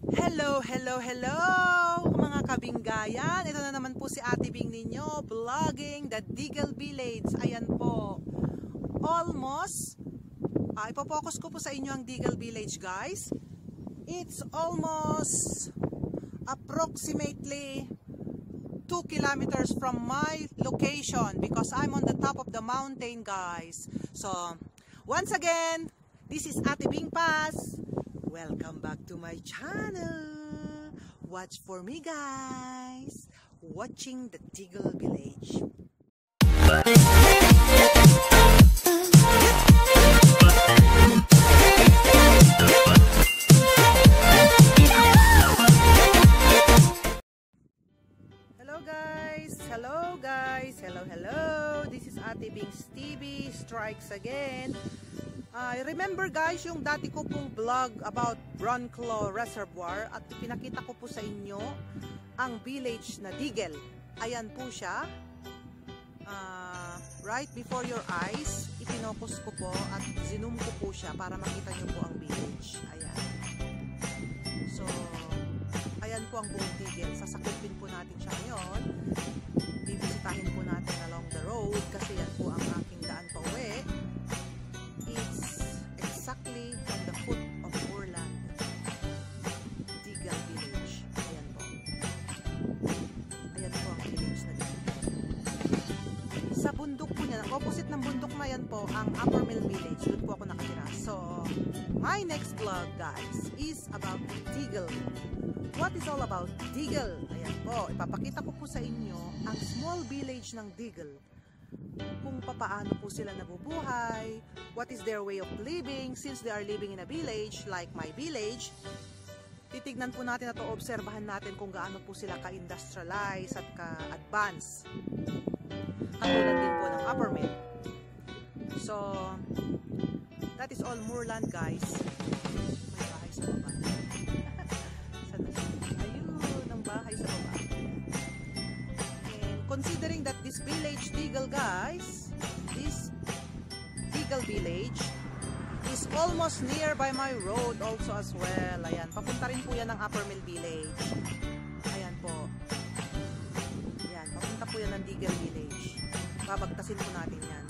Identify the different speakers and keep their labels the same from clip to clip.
Speaker 1: Hello, hello, hello mga kabinggayan. Ito na naman po si Ate Bing ninyo, vlogging the Diggle Village. Ayan po. Almost, ipopokus ko po sa inyo ang Diggle Village, guys. It's almost approximately 2 kilometers from my location because I'm on the top of the mountain, guys. So, once again, this is Ate Bing Pass. Welcome back to my channel. Watch for me, guys. Watching the Diggle Village. Hello, guys. Hello, guys. Hello, hello. This is Ate Bing's TV. Strikes again. Remember, guys, yung dati ko pong vlog about Bronclaw Reservoir at pinakita ko po sa inyo ang village na Diggle. Ayan po siya. Right before your eyes, ipinokus ko po at zoom ko po siya para makita nyo po ang village. Ayan. So, ayan po ang buong Diggle. Sasakupin po natin siya ngayon. Bibisitahin po natin along the road kasi yan po ang aking daan pa uwi. It's exactly on the foot of Moorland, Diggle Village. Ayan po. Ayan po ang village na dito. Sa bundok po niya, opposite ng bundok na yan po, ang Upper Mill Village. Doon po ako nakatira. So, my next vlog, guys, is about Diggle. What is all about Diggle? Ayan po. Ipapakita ko po sa inyo ang small village ng Diggle. Kung paano po sila nabubuhay, what is their way of living since they are living in a village like my village. Titignan po natin at obserbahan natin kung gaano po sila ka-industrialize at ka-advance. Katulad din po ng Upper Mill. So, that is all moorland, guys. May bahay sa baba. Ayun, ang bahay sa baba. Considering that this village, Diggle, guys, this Diggle Village is almost nearby my road also as well. Ayan, papunta rin po yan ng Upper Mill Village. Ayan po. Ayan, papunta po yan ng Diggle Village. Babagtasin po natin yan.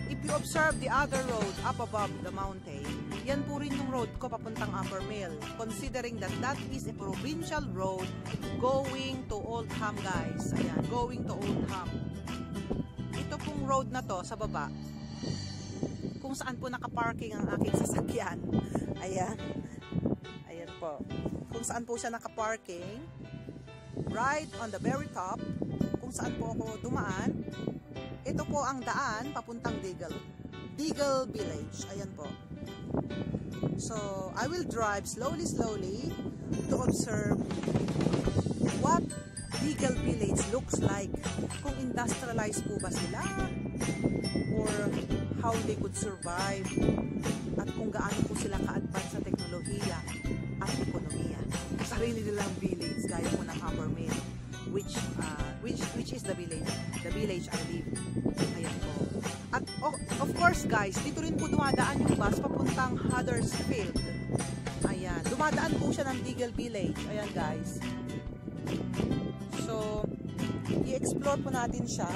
Speaker 1: If you observe the other road up above the mountain, yan po rin yung road ko papuntang Upper Mill. Considering that that is a provincial road going to Oldham, guys. Ayan, going to Oldham. Ito pong road na to sa baba, kung saan po nakaparking ang aking sasakyan. Ayan. Ayan po. Kung saan po siya nakaparking. Right on the very top, kung saan po ako dumaan. Ito po ang daan papuntang Diggle. Diggle Village. Ayan po. So, I will drive slowly to observe what Diggle Village looks like. Kung industrialized po ba sila or how they could survive at kung gaano po sila ka-advance sa teknolohiya at ekonomiya. Sarili nilang village gaya po ng Upper Mill, which is the village I live. Ayan po. At of course, guys, dito rin po dumadaan yung bus papuntang Huddersfield. Ayan, dumadaan po siya ng Diggle Village. Ayan, guys. So, i-explore po natin siya.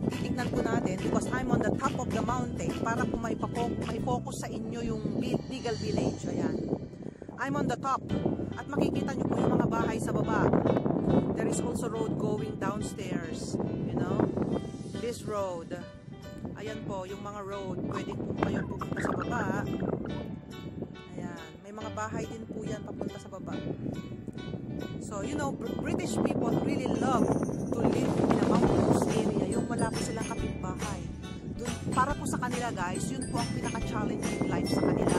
Speaker 1: Titignan po natin because I'm on the top of the mountain para po mai-focus sa inyo yung Diggle Village. Ayan. I'm on the top at makikita nyo po yung mga bahay sa baba. There is also road going downstairs. You know? This road. Ayan po, yung mga road. Pwede po kayo pupunta sa baba. Ayan. May mga bahay din po yan papunta sa baba. So, you know, British people really love to live in a mountainous area. Yung wala po silang kapitbahay. Dun, para po sa kanila, guys, yun po ang pinaka-challenging life sa kanila.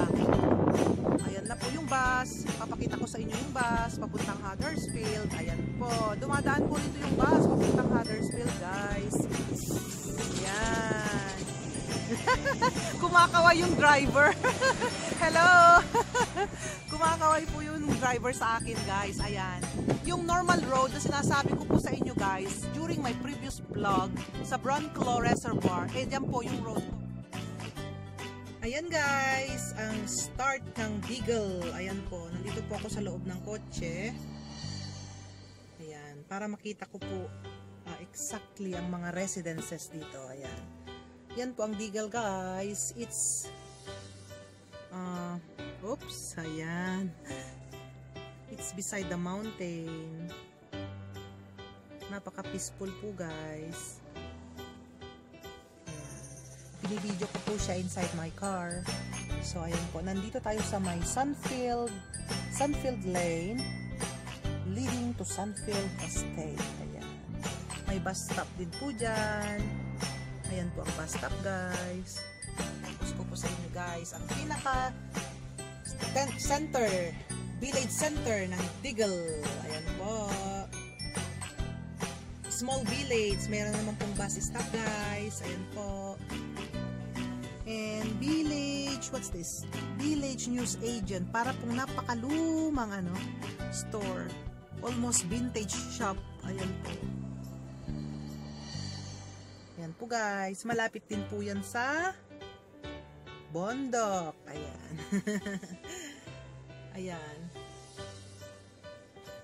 Speaker 1: Ayan na po yung bus. Papakita ko sa inyo yung bus papuntang Huddersfield. Ayan po. Dumadaan po dito yung bus papuntang Huddersfield, guys. Ayan. Kumakaway yung driver. Hello. Kumakaway po yung driver sa akin, guys. Ayan. Yung normal road na sinasabi ko po sa inyo, guys, during my previous vlog sa Bronclaw Reservoir, dyan po yung road ko. Ayan guys, ang start ng Deagle. Ayan po, nandito po ako sa loob ng kotse. Ayan, para makita ko po exactly ang mga residences dito. Ayan. Yan po ang Deagle guys. It's oops, ayan. It's beside the mountain. Napaka-peaceful po guys. Binibidyo ko po siya inside my car. So, ayun po. Nandito tayo sa may Sunfield Lane leading to Sunfield Estate. Ayan. May bus stop din po dyan. Ayan po ang bus stop, guys. Tapos ko po sa inyo, guys, ang pinaka village center ng Deagle. Ayan po. Small village. Meron naman pong bus stop, guys. Ayan po. And Village, what's this? Village News Agent. Para pong napakalumang store. Almost vintage shop. Ayan po. Ayan po guys. Malapit din po yan sa bundok. Ayan. Ayan.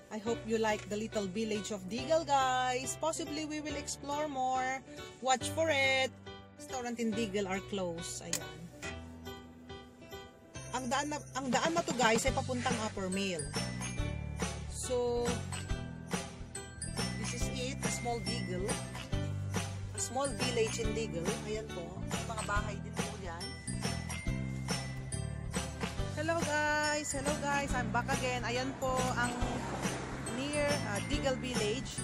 Speaker 1: I hope you like the little village of Deagle guys. Possibly we will explore more. Watch for it. Restaurant in Deagle are closed. Ayan. Ang daan na to guys ay papuntang Upper Mill. So this is it, a small Deagle. A small village in Deagle. Ayan po. May mga bahay din po diyan. Hello guys, I'm back again. Ayan po ang near Deagle Village.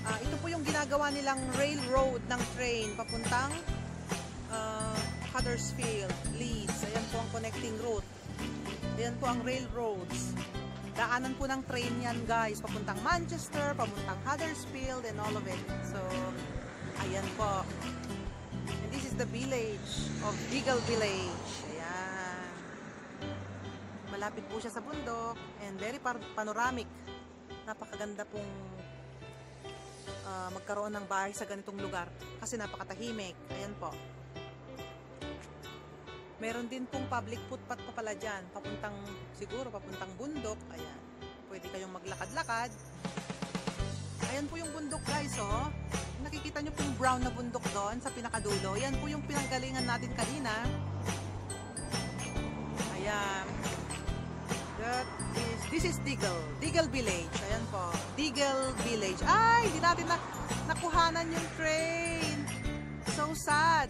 Speaker 1: Ito po yung ginagawa nilang railroad ng train papuntang Huddersfield, Leeds. Ayan po ang connecting route. Ayan po ang railroads. Daanan po ng train yan guys. Papuntang Manchester, papuntang Huddersfield, and all of it. So, ayan po. And this is the village of Deagle Village. Ayan. Malapit po siya sa bundok and very panoramic. Napakaganda pong magkaroon ng bahay sa ganitong lugar kasi napakatahimik. Ayan po. Meron din pong public footpath pa pala dyan. Siguro papuntang bundok. Ayan. Pwede kayong maglakad-lakad. Ayan po yung bundok guys, oh. Nakikita nyo pong brown na bundok doon sa pinakadulo. Ayan po yung pinanggalingan natin kanina. Ayan. This is Deagle Village. Ayan po. Deagle Village. Ay, hindi natin nakuhanan yung train. So sad.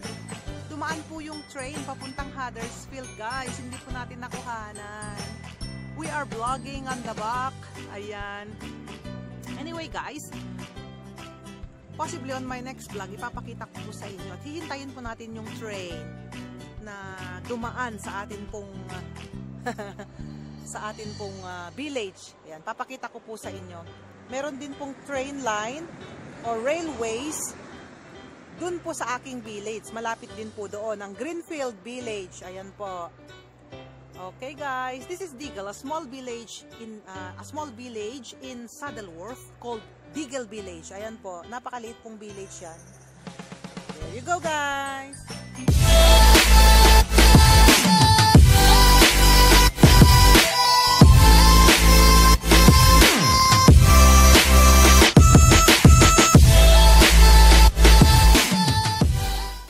Speaker 1: Dumaan po yung train papuntang Huddersfield, guys. Hindi po natin nakuhanan. We are vlogging on the back. Ayan. Anyway, guys, possibly on my next vlog, ipapakita ko po sa inyo at hihintayin po natin yung train na dumaan sa atin pong village. Ayan, papakita ko po sa inyo. Meron din pong train line or railways dun po sa aking village. Malapit din po doon ang Greenfield Village. Ayan po. Okay guys, this is Deagle, a small village in Saddleworth called Deagle Village. Ayan po, napakaliit pong village yan. There you go guys.